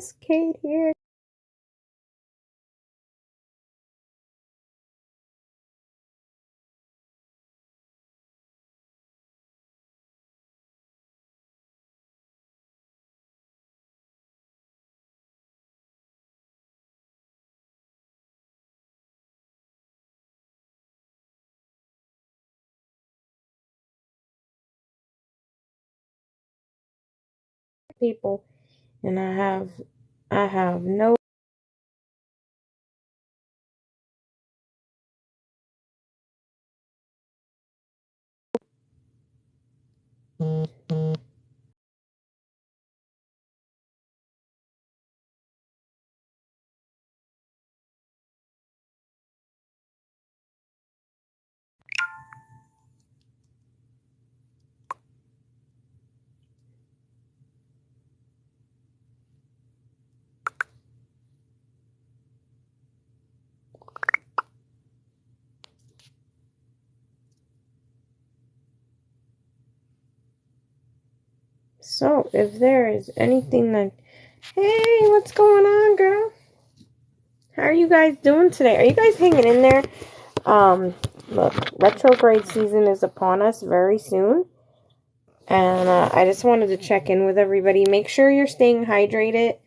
Miss Kate here. People, and I have no. So, if there is anything that, hey, what's going on, girl? How are you guys doing today? Are you guys hanging in there? Look, retrograde season is upon us very soon, and I just wanted to check in with everybody. Make sure you're staying hydrated.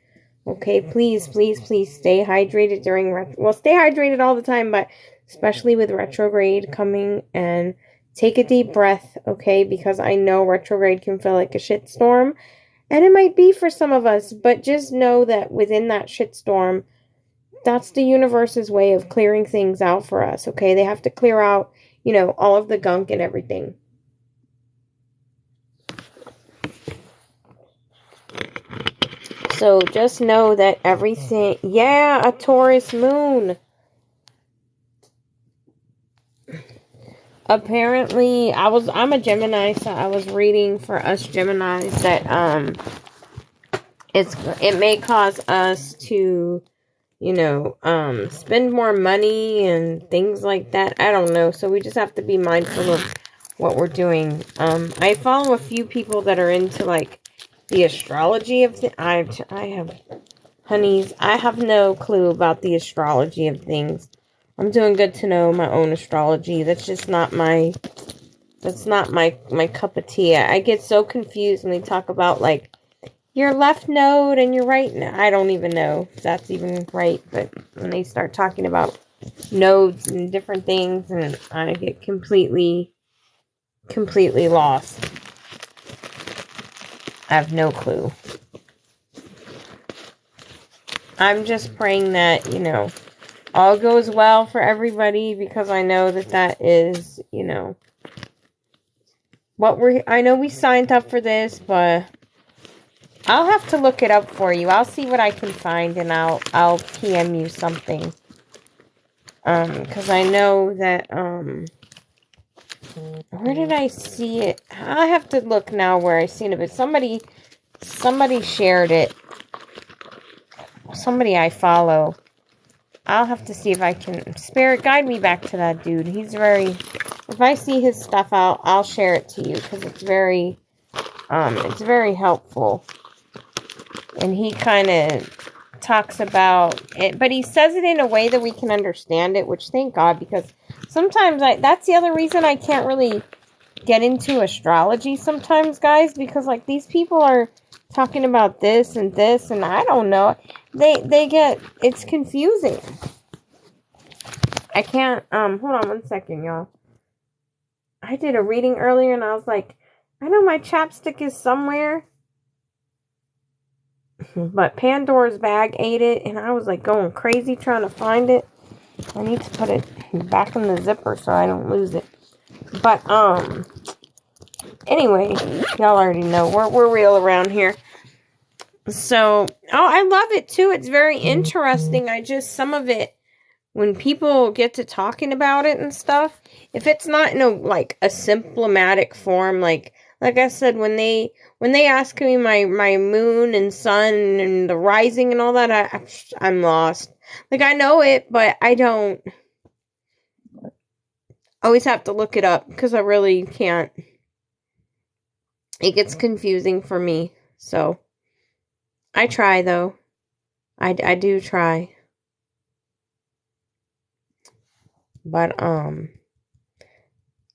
Okay, please, please, please stay hydrated during stay hydrated all the time, but especially with retrograde coming, and take a deep breath, okay? Because I know retrograde can feel like a shitstorm, and it might be for some of us, but just know that within that shitstorm, that's the universe's way of clearing things out for us, okay? They have to clear out, all of the gunk and everything. So just know that everything, a Taurus moon. Apparently, I'm a Gemini, so I was reading for us Geminis that it may cause us to, spend more money and things like that. I don't know. So we just have to be mindful of what we're doing. I follow a few people that are into like the astrology of honeys, I have no clue about the astrology of things. I'm doing good to know my own astrology. That's just not my cup of tea. I get so confused when they talk about like your left node and your right node. I don't even know if that's even right, but when they start talking about nodes and different things, and I get completely lost. I have no clue. I'm just praying that, all goes well for everybody, because I know that is, I know we signed up for this, but I'll have to look it up for you. I'll see what I can find, and I'll PM you something. Because I know that, where did I see it? I have to look now where I seen it, but somebody shared it. Somebody I follow. I'll have to see if I can, Spirit, guide me back to that dude. He's if I see his stuff, I'll share it to you, because it's very helpful. And he kind of talks about it, but he says it in a way that we can understand it, which thank God, because sometimes that's the other reason I can't really get into astrology sometimes, guys, because like these people are talking about this, and I don't know. It's confusing. I can't, hold on one second, y'all. I did a reading earlier, and I was like, I know my chapstick is somewhere, but Pandora's bag ate it, and I was like going crazy trying to find it. I need to put it back in the zipper so I don't lose it. But, anyway, y'all already know, we're real around here. So, I love it too. It's very interesting. Some of it, when people get to talking about it and stuff, if it's not in a symptomatic form, like I said, when they ask me my moon and sun and the rising and all that, I'm lost. Like, I know it, but I don't always have to look it up, because I really can't. It gets confusing for me, so I try, though. I do try. But,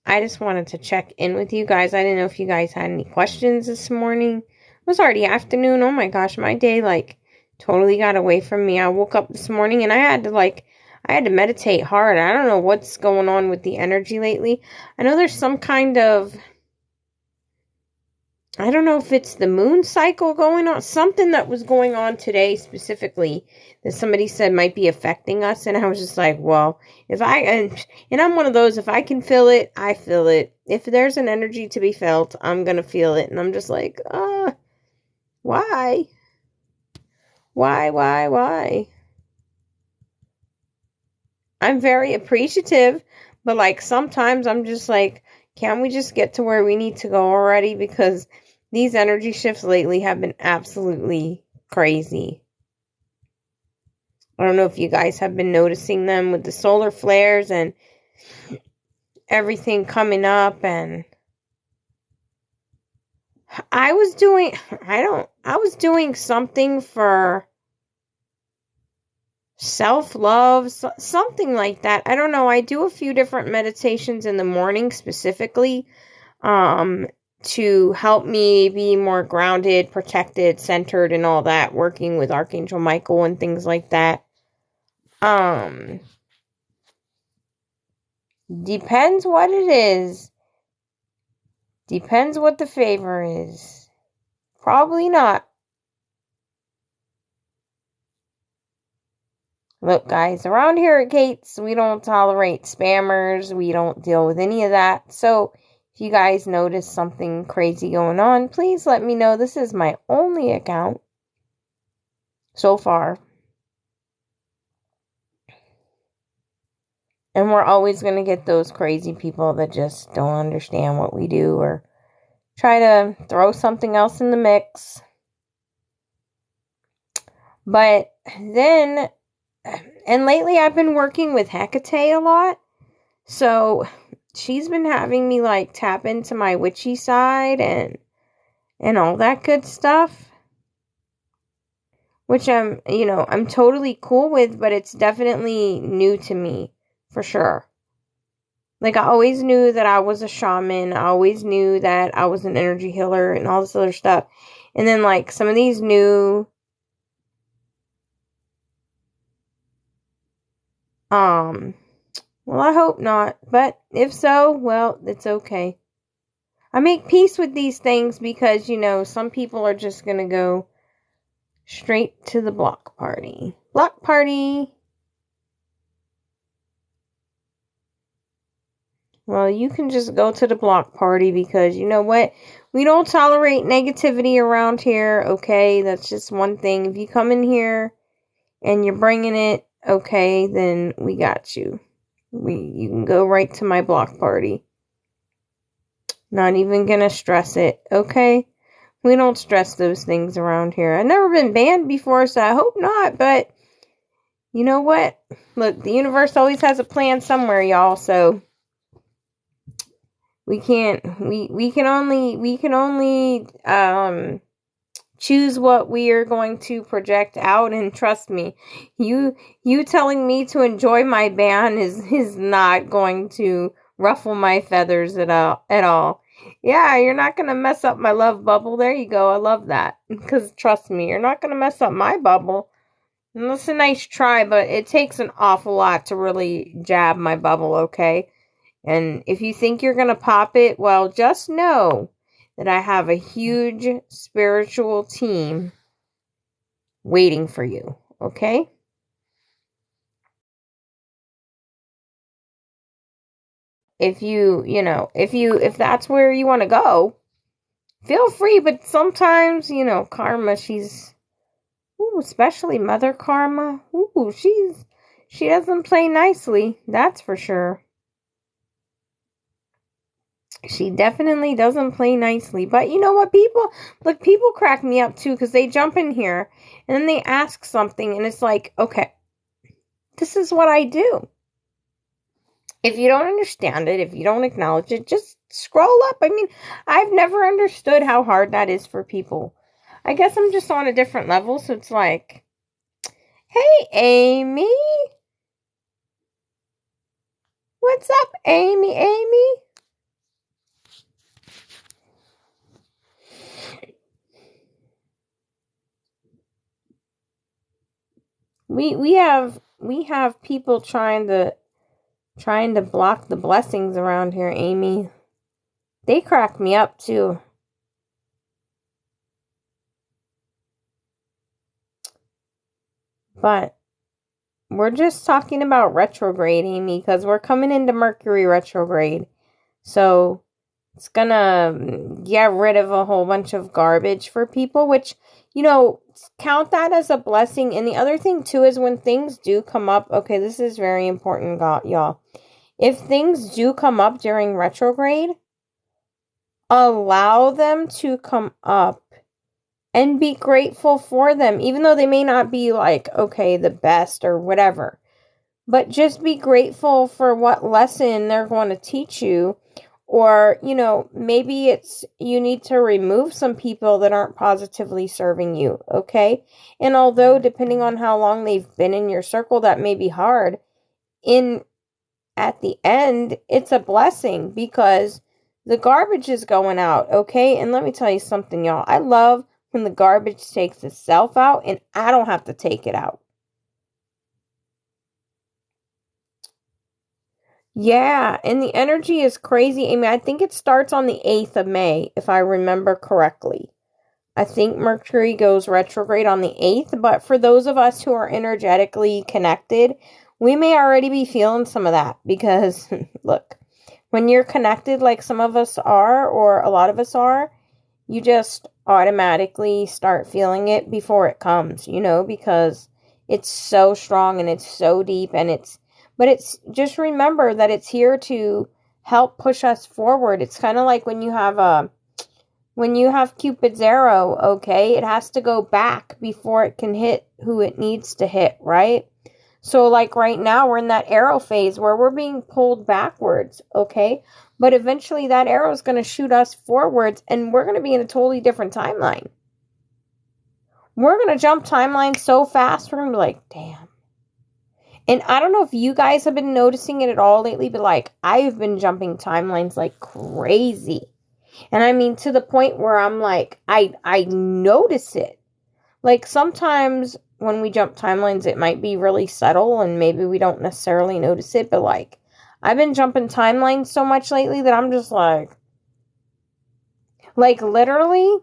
I just wanted to check in with you guys. I didn't know if you guys had any questions this morning. It was already afternoon. Oh my gosh, my day, like, totally got away from me. I woke up this morning and I had to meditate hard. I don't know what's going on with the energy lately. I know there's some kind of, I don't know if it's the moon cycle going on, something that was going on today specifically that somebody said might be affecting us. And I was just like, well, and I'm one of those, if I can feel it, I feel it. If there's an energy to be felt, I'm going to feel it. And I'm just like, why? Why? I'm very appreciative, but like sometimes I'm just like, can we just get to where we need to go already? Because these energy shifts lately have been absolutely crazy. I don't know if you guys have been noticing them with the solar flares and everything coming up. And I was doing something for self-love, something like that. I don't know. I do a few different meditations in the morning specifically to help me be more grounded, protected, centered, and all that, working with Archangel Michael and things like that. Depends what it is. Depends what the favor is. Probably not. Look, guys, around here at Gates, we don't tolerate spammers. We don't deal with any of that. So, if you guys notice something crazy going on, please let me know. This is my only account so far. And we're always going to get those crazy people that just don't understand what we do or try to throw something else in the mix. But then, and lately I've been working with Hecate a lot. So she's been having me like tap into my witchy side and all that good stuff. Which I'm totally cool with, but it's definitely new to me. For sure. Like, I always knew that I was a shaman. I always knew that I was an energy healer and all this other stuff. And then, like, some of these new, well, I hope not. But if so, well, it's okay. I make peace with these things because, some people are just going to go straight to the block party. Block party! Well, you can just go to the block party because you know what? We don't tolerate negativity around here, okay? That's just one thing. If you come in here and you're bringing it, okay, then we got you. You can go right to my block party. Not even gonna stress it, okay? We don't stress those things around here. I've never been banned before, so I hope not, but you know what? Look, the universe always has a plan somewhere, y'all, so we can only choose what we are going to project out, and trust me, you telling me to enjoy my ban is not going to ruffle my feathers at all. Yeah, you're not going to mess up my love bubble. There you go. I love that. Because trust me, you're not going to mess up my bubble. And that's a nice try, but it takes an awful lot to really jab my bubble, okay? And if you think you're going to pop it, well, just know that I have a huge spiritual team waiting for you, okay? If that's where you want to go, feel free, but sometimes, Karma, especially Mother Karma, she doesn't play nicely, that's for sure. She definitely doesn't play nicely. But you know what, people crack me up too, because they jump in here and then they ask something and it's like, okay, this is what I do. If you don't understand it, if you don't acknowledge it, just scroll up. I mean, I've never understood how hard that is for people. I guess I'm just on a different level, so it's like, Hey, Amy. What's up, Amy? We have people trying to block the blessings around here, Amy. They crack me up too. But we're just talking about retrograde, Amy, because we're coming into Mercury retrograde. So it's gonna get rid of a whole bunch of garbage for people, which, count that as a blessing. And the other thing too is when things do come up, okay, this is very important, y'all. If things do come up during retrograde, allow them to come up and be grateful for them, even though they may not be like, okay, the best or whatever. But just be grateful for what lesson they're going to teach you. Or, maybe it's you need to remove some people that aren't positively serving you, okay? And although, depending on how long they've been in your circle, that may be hard, at the end, it's a blessing because the garbage is going out, okay? And let me tell you something, y'all. I love when the garbage takes itself out and I don't have to take it out. Yeah, and the energy is crazy, Amy. I think it starts on the 8th of May, if I remember correctly. I think Mercury goes retrograde on the 8th, but for those of us who are energetically connected, we may already be feeling some of that because, look, when you're connected like some of us are, or a lot of us are, you just automatically start feeling it before it comes, because it's so strong and it's so deep but it's just remember that it's here to help push us forward. It's kind of like when you have Cupid's arrow, okay? It has to go back before it can hit who it needs to hit, right? So like right now we're in that arrow phase where we're being pulled backwards, okay? But eventually that arrow is going to shoot us forwards and we're going to be in a totally different timeline. We're going to jump timelines so fast, we're going to be like, damn. And I don't know if you guys have been noticing it at all lately, but like I've been jumping timelines like crazy. And I mean to the point where I'm like, I notice it. Like sometimes when we jump timelines, it might be really subtle and maybe we don't necessarily notice it, but like I've been jumping timelines so much lately that I'm just like literally,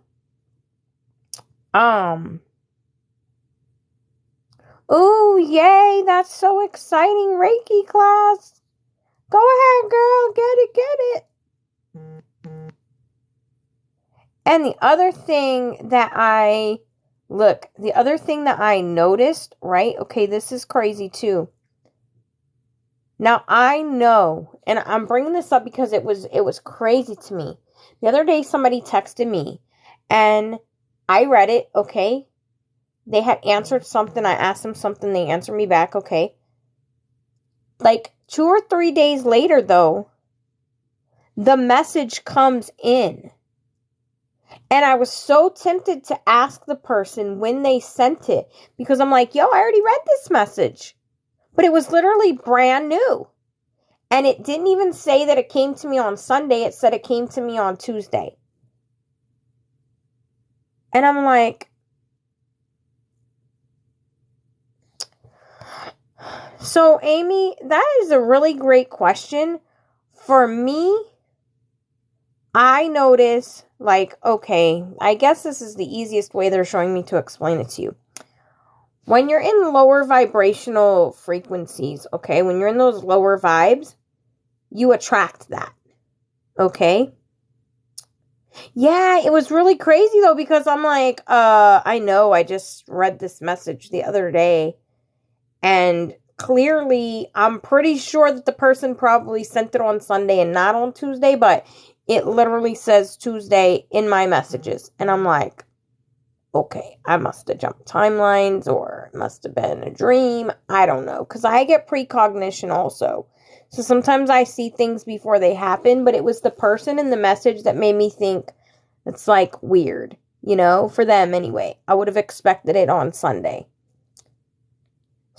oh, yay, that's so exciting, Reiki class. Go ahead, girl, get it. And the other thing that I noticed, right? Okay, this is crazy too. Now I know, and I'm bringing this up because it was crazy to me. The other day somebody texted me and I read it, okay? They had answered something. I asked them something. They answered me back, okay? Like 2 or 3 days later though, the message comes in. And I was so tempted to ask the person when they sent it because I'm like, yo, I already read this message. But it was literally brand new. And it didn't even say that it came to me on Sunday. It said it came to me on Tuesday. And I'm like, so Amy, that is a really great question. For me, I notice like, okay, I guess this is the easiest way they're showing me to explain it to you. When you're in lower vibrational frequencies, okay, when you're in those lower vibes, you attract that, okay? Yeah, it was really crazy though because I'm like, I know I just read this message the other day and clearly I'm pretty sure that the person probably sent it on Sunday and not on Tuesday, but it literally says Tuesday in my messages. And I'm like, okay, I must have jumped timelines or it must have been a dream. I don't know. Because I get precognition also. So sometimes I see things before they happen, but it was the person in the message that made me think it's like weird, for them anyway. I would have expected it on Sunday.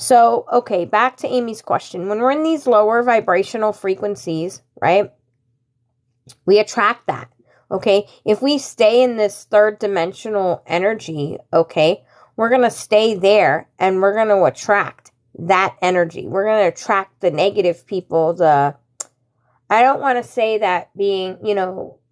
So, okay, back to Amy's question. When we're in these lower vibrational frequencies, right, we attract that. Okay, if we stay in this third dimensional energy, okay, we're going to stay there and we're going to attract that energy. We're going to attract the negative people, I don't want to say that being,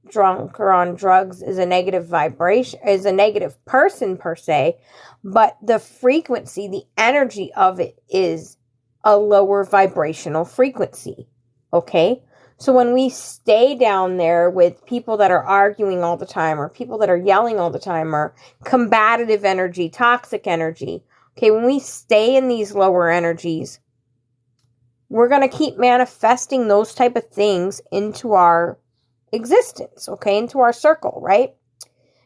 drunk or on drugs is a negative vibration, is a negative person per se, but the frequency, the energy of it is a lower vibrational frequency. Okay? So when we stay down there with people that are arguing all the time, or people that are yelling all the time, or combative energy, toxic energy, okay, when we stay in these lower energies, we're going to keep manifesting those type of things into our existence, okay, into our circle, right?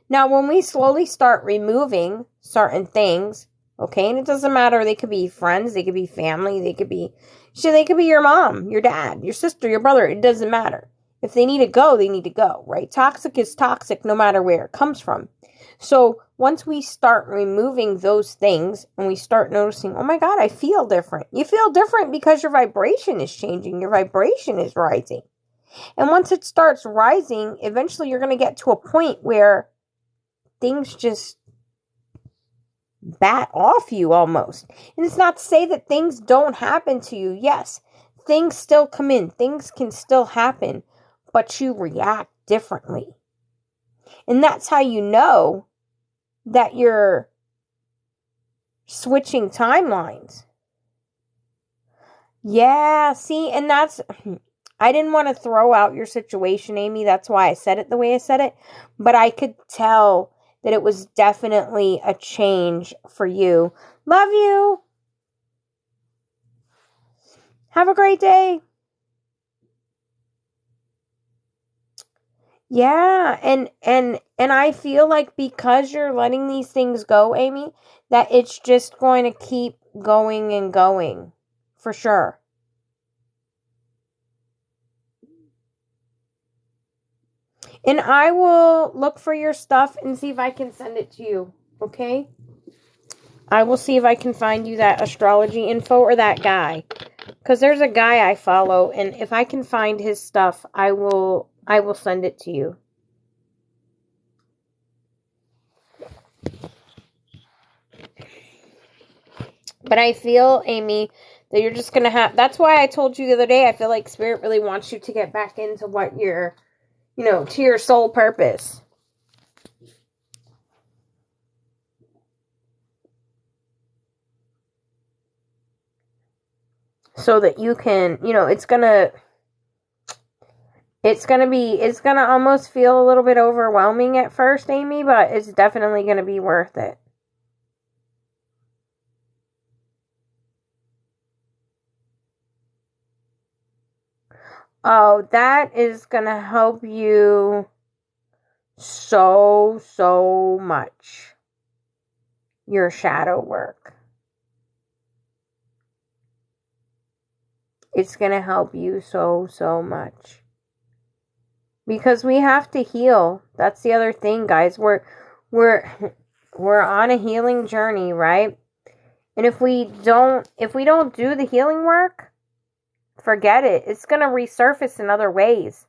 Now, when we slowly start removing certain things, okay, and it doesn't matter, they could be friends, they could be family, they could be your mom, your dad, your sister, your brother, it doesn't matter. If they need to go, they need to go, right? Toxic is toxic no matter where it comes from. So once we start removing those things and we start noticing, oh my God, I feel different. You feel different because your vibration is changing. Your vibration is rising. And once it starts rising, eventually you're going to get to a point where things just bat off you almost. And it's not to say that things don't happen to you. Yes, things still come in. Things can still happen, but you react differently. And that's how you know that you're switching timelines. Yeah, see, and that's, I didn't want to throw out your situation, Amy. That's why I said it the way I said it. But I could tell that it was definitely a change for you. Love you. Have a great day. Yeah, and I feel like because you're letting these things go, Amy, that it's just going to keep going and going. For sure. And I will look for your stuff and see if I can send it to you. Okay? I will see if I can find you that astrology info or that guy. Because there's a guy I follow, and if I can find his stuff, I will send it to you. But I feel, Amy, that you're just going to have... That's why I told you the other day, I feel like Spirit really wants you to get back into what you're, to your soul purpose. So that you can, it's going to almost feel a little bit overwhelming at first, Amy, but it's definitely going to be worth it. Oh, that is going to help you so much. Your shadow work. It's going to help you so much. Because we have to heal. That's the other thing, guys. We're on a healing journey, right? And if we don't do the healing work, forget it. It's going to resurface in other ways.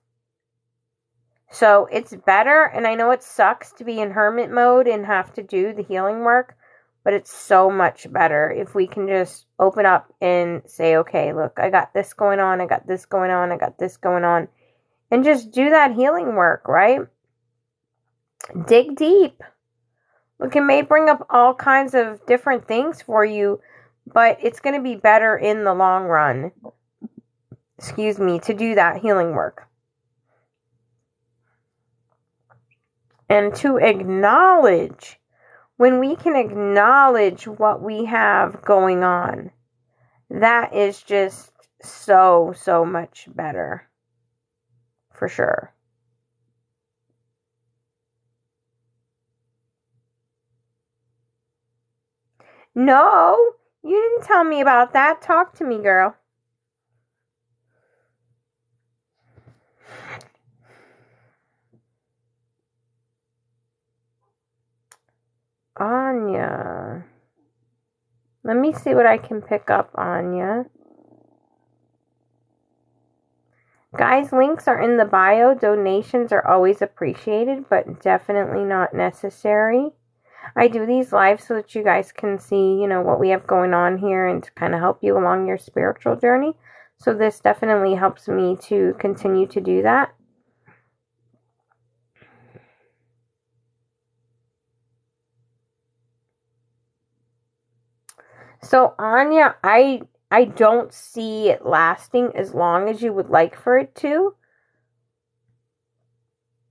So it's better, and I know it sucks to be in hermit mode and have to do the healing work, but it's so much better if we can just open up and say, okay, look, I got this going on, I got this going on, I got this going on, and just do that healing work, right? Dig deep. Look, it may bring up all kinds of different things for you, but it's going to be better in the long run, to do that healing work. And to acknowledge, when we can acknowledge what we have going on, that is just so much better. For sure. No, you didn't tell me about that. Talk to me, girl. Anya. Let me see what I can pick up on you. Guys, links are in the bio. Donations are always appreciated, but definitely not necessary. I do these lives so that you guys can see, you know, what we have going on here and to kind of help you along your spiritual journey. So this definitely helps me to continue to do that. So Anya, I don't see it lasting as long as you would like for it to.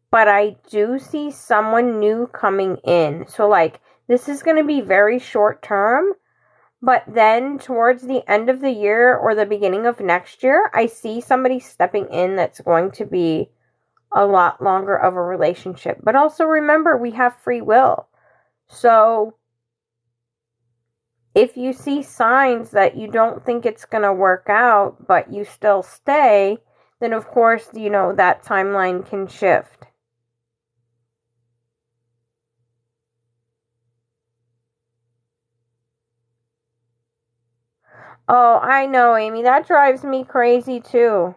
But I do see someone new coming in. So like this is going to be very short term. But then towards the end of the year or the beginning of next year, I see somebody stepping in that's going to be a lot longer of a relationship. But also remember, we have free will. So if you see signs that you don't think it's going to work out, but you still stay, then of course, you know, that timeline can shift. Oh, I know, Amy. That drives me crazy too.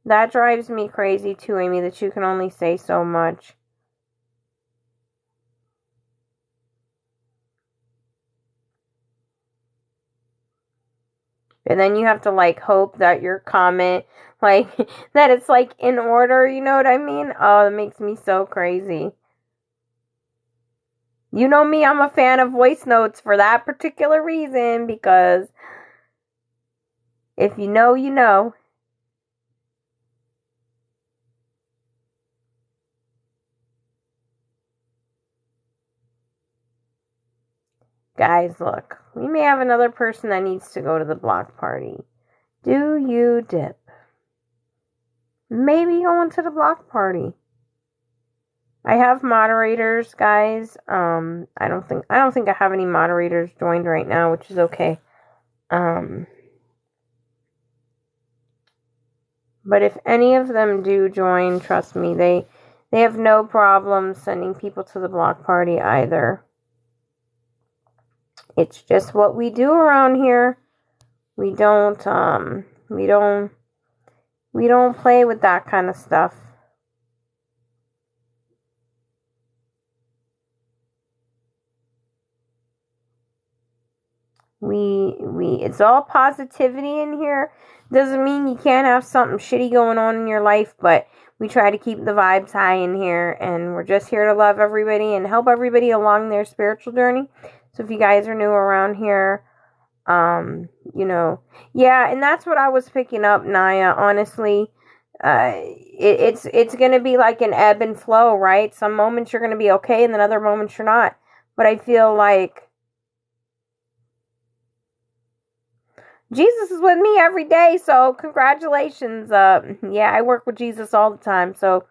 That drives me crazy too, Amy, that you can only say so much. And then you have to like hope that your comment, like, that it's like in order, you know what I mean? Oh, that makes me so crazy. You know me, I'm a fan of voice notes for that particular reason, because if you know, you know. Guys, look, we may have another person that needs to go to the block party. Do you dip? Maybe going to the block party. I have moderators, guys. I don't think I have any moderators joined right now, which is okay. But if any of them do join, trust me, they have no problem sending people to the block party either. It's just what we do around here. We don't play with that kind of stuff. It's all positivity in here. Doesn't mean you can't have something shitty going on in your life, but we try to keep the vibes high in here, and we're just here to love everybody and help everybody along their spiritual journey. So if you guys are new around here, you know, yeah, and that's what I was picking up, Naya, honestly. It's gonna be like an ebb and flow, right? Some moments you're gonna be okay, and then other moments you're not. But I feel like Jesus is with me every day, so congratulations. Yeah, I work with Jesus all the time, so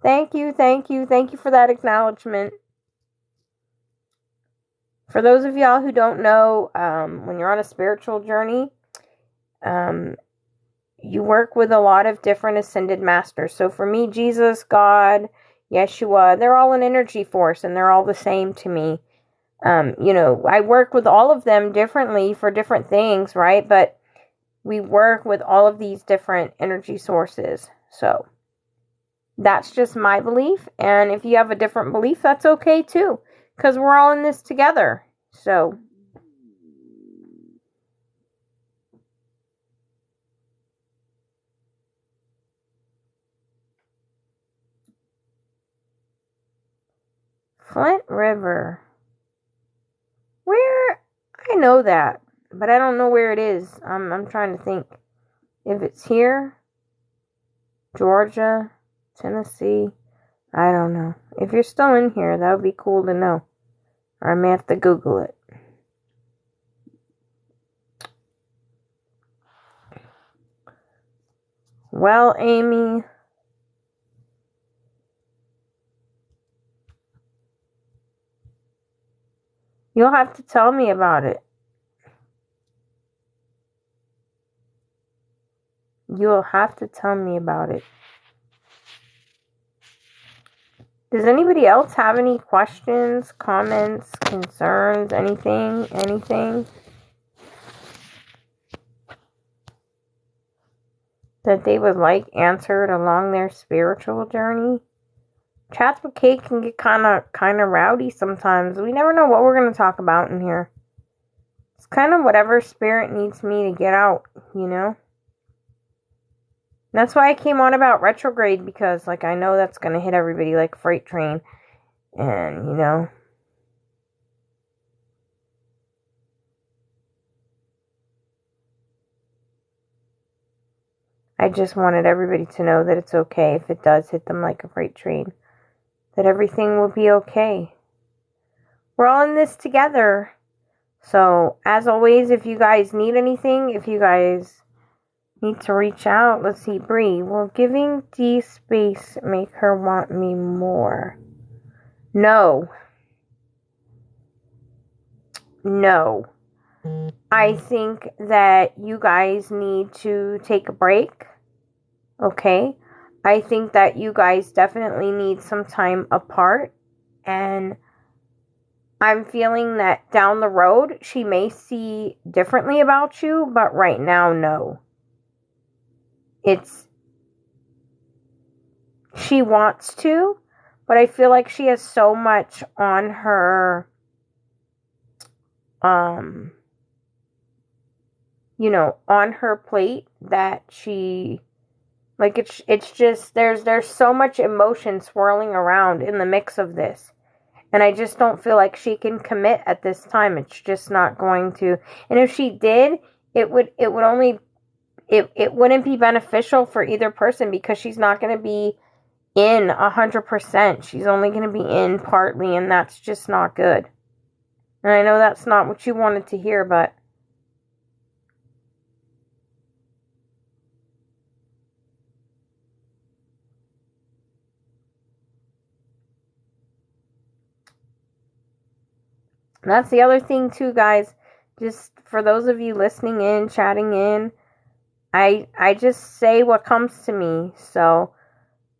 thank you for that acknowledgement. For those of y'all who don't know, when you're on a spiritual journey, you work with a lot of different ascended masters. So for me, Jesus, God, Yeshua, they're all an energy force, and they're all the same to me. You know, I work with all of them differently for different things, right? But we work with all of these different energy sources. So that's just my belief. And if you have a different belief, that's okay too, because we're all in this together. So Flint River. Where? I know that, but I don't know where it is. I'm trying to think. If it's here, Georgia, Tennessee, I don't know. If you're still in here, that would be cool to know. Or I may have to Google it. Well, Amy, you'll have to tell me about it. You'll have to tell me about it. Does anybody else have any questions, comments, concerns, anything that they would like answered along their spiritual journey? Chats with Kate can get kind of rowdy sometimes. We never know what we're going to talk about in here. It's kind of whatever spirit needs me to get out, you know? That's why I came on about retrograde, because, like, I know that's going to hit everybody like a freight train. And, you know, I just wanted everybody to know that it's okay if it does hit them like a freight train. That everything will be okay. We're all in this together. So, as always, if you guys need anything, if you guys need to reach out, let's see, Bree. Will giving D space make her want me more? No. No. I think that you guys need to take a break. Okay? I think that you guys definitely need some time apart. And I'm feeling that down the road, she may see differently about you, but right now, no. She wants to, but I feel like she has so much on her, on her plate that she, like, it's just, there's so much emotion swirling around in the mix of this. And I just don't feel like she can commit at this time. It's just not going to. And if she did, it wouldn't be beneficial for either person, because she's not going to be in 100%. She's only going to be in partly, and that's just not good. And I know that's not what you wanted to hear, but that's the other thing too, guys. Just for those of you listening in, chatting in, I just say what comes to me. So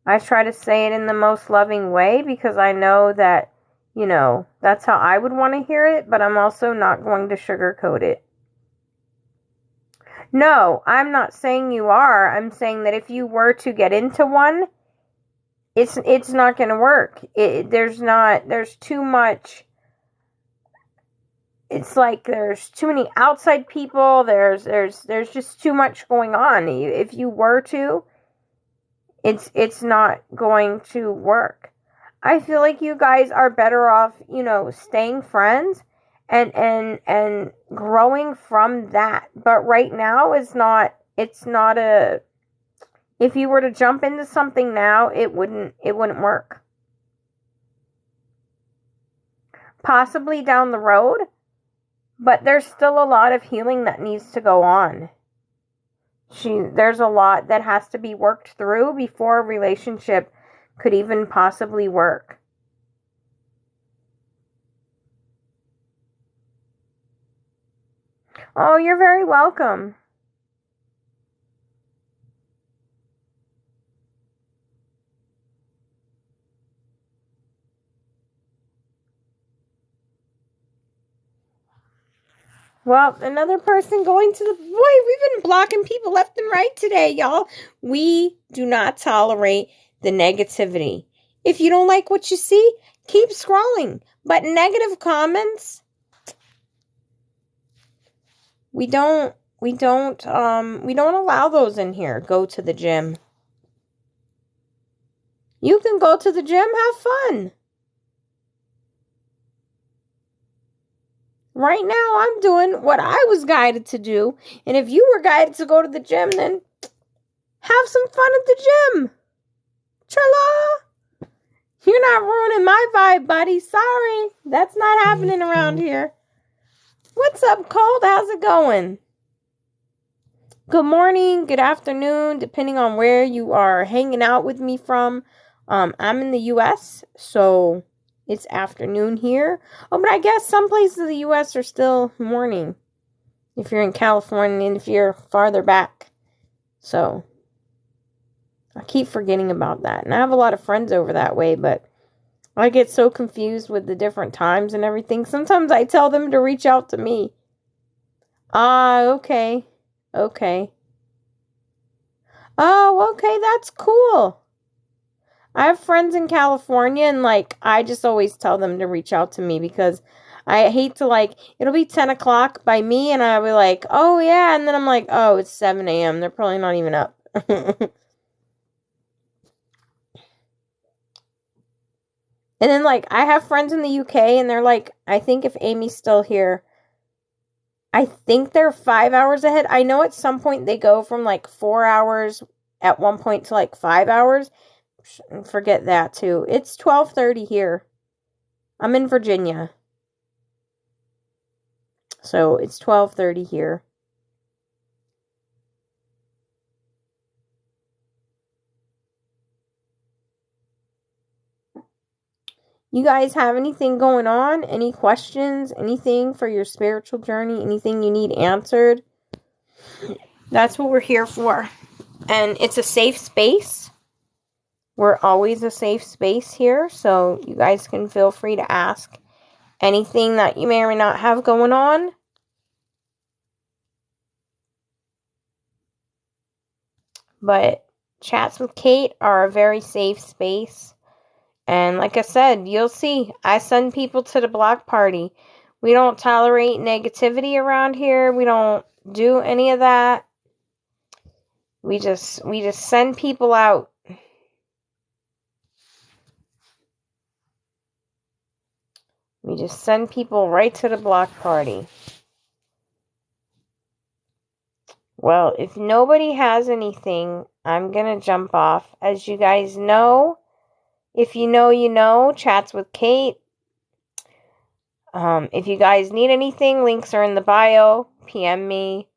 I try to say it in the most loving way, because I know that, that's how I would want to hear it, but I'm also not going to sugarcoat it. No, I'm not saying you are. I'm saying that if you were to get into one, it's not going to work. There's too much. It's like there's too many outside people. There's just too much going on. If you were to, it's not going to work. I feel like you guys are better off, staying friends and growing from that. But right now it's not if you were to jump into something now, it wouldn't work. Possibly down the road, but there's still a lot of healing that needs to go on. There's a lot that has to be worked through before a relationship could even possibly work. Oh, you're very welcome. Well, another person going to the... Boy, we've been blocking people left and right today, y'all. We do not tolerate the negativity. If you don't like what you see, keep scrolling. But negative comments, we don't allow those in here. Go to the gym. You can go to the gym, have fun. Right now, I'm doing what I was guided to do. And if you were guided to go to the gym, then have some fun at the gym. Chala! You're not ruining my vibe, buddy. Sorry. That's not happening around here. What's up, Cold? How's it going? Good morning, good afternoon, depending on where you are hanging out with me from. I'm in the U.S., so it's afternoon here. Oh, but I guess some places of the U.S. are still morning. If you're in California and if you're farther back. So I keep forgetting about that. And I have a lot of friends over that way, but I get so confused with the different times and everything. Sometimes I tell them to reach out to me. Ah, okay. Okay. Oh, okay, that's cool. I have friends in California, and like I just always tell them to reach out to me because I hate to, like, it'll be 10 o'clock by me and I'll be like, oh yeah, and then I'm like, oh, it's 7 a.m. They're probably not even up. And then, like, I have friends in the UK, and they're like, I think if Amy's still here, I think they're 5 hours ahead. I know at some point they go from like 4 hours at one point to like 5 hours. Forget that too. It's 12:30 here. I'm in Virginia. So it's 12:30 here. You guys have anything going on? Any questions? Anything for your spiritual journey? Anything you need answered? That's what we're here for. And it's a safe space. We're always a safe space here, so you guys can feel free to ask anything that you may or may not have going on. But chats with Kate are a very safe space. And like I said, you'll see, I send people to the block party. We don't tolerate negativity around here. We don't do any of that. We just send people out. We just send people right to the block party. Well, if nobody has anything, I'm going to jump off. As you guys know, if you know, you know, chats with Kate. If you guys need anything, links are in the bio. PM me.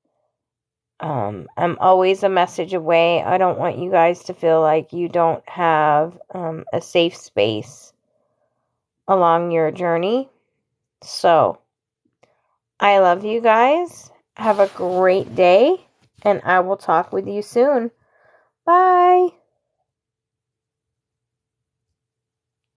I'm always a message away. I don't want you guys to feel like you don't have a safe space along your journey. So, I love you guys. Have a great day, and I will talk with you soon. Bye.